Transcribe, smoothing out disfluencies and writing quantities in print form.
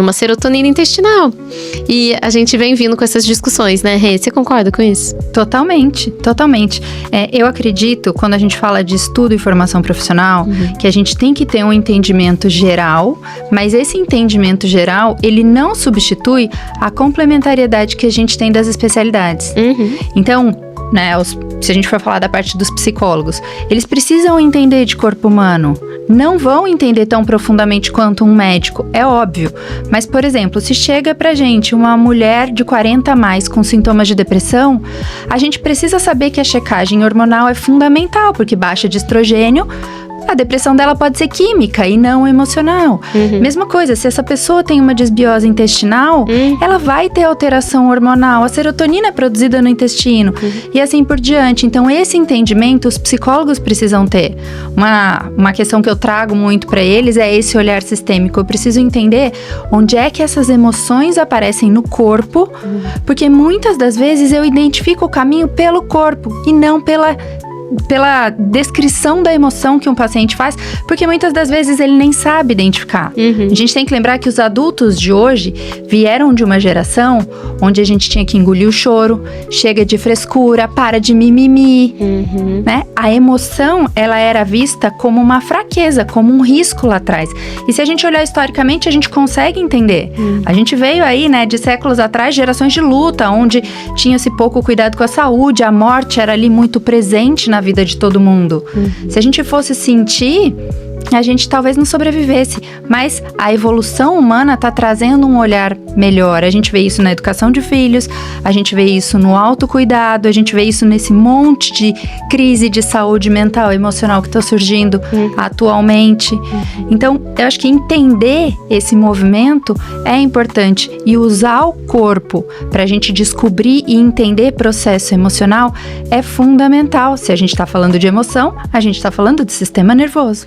numa serotonina intestinal. E a gente vem vindo com essas discussões, né, Rê? Você concorda com isso? Totalmente. Eu acredito, quando a gente fala de estudo e formação profissional, que a gente tem que ter um entendimento geral, mas esse entendimento geral, ele não substitui a complementariedade que a gente tem das especialidades. Então, né, se a gente for falar da parte dos psicólogos, eles precisam entender de corpo humano. Não vão entender tão profundamente quanto um médico, é óbvio. Mas, por exemplo, se chega pra gente uma mulher de 40 a mais com sintomas de depressão, a gente precisa saber que a checagem hormonal é fundamental, porque baixa de estrogênio, a depressão dela pode ser química e não emocional. Mesma coisa, se essa pessoa tem uma desbiose intestinal, ela vai ter alteração hormonal. A serotonina é produzida no intestino e assim por diante. Então, esse entendimento os psicólogos precisam ter. Uma questão que eu trago muito para eles é esse olhar sistêmico. Eu preciso entender onde é que essas emoções aparecem no corpo, porque muitas das vezes eu identifico o caminho pelo corpo e não pela descrição da emoção que um paciente faz, porque muitas das vezes ele nem sabe identificar. A gente tem que lembrar que os adultos de hoje vieram de uma geração onde a gente tinha que engolir o choro, chega de frescura, para de mimimi, né? A emoção, ela era vista como uma fraqueza, como um risco lá atrás. E se a gente olhar historicamente, a gente consegue entender. A gente veio aí, né, de séculos atrás, gerações de luta, onde tinha-se pouco cuidado com a saúde, a morte era ali muito presente na vida de todo mundo. Se a gente fosse sentir, a gente talvez não sobrevivesse, mas a evolução humana está trazendo um olhar melhor. A gente vê isso na educação de filhos, a gente vê isso no autocuidado, a gente vê isso nesse monte de crise de saúde mental e emocional que está surgindo atualmente. Então, eu acho que entender esse movimento é importante e usar o corpo para a gente descobrir e entender processo emocional é fundamental. Se a gente está falando de emoção, a gente está falando de sistema nervoso.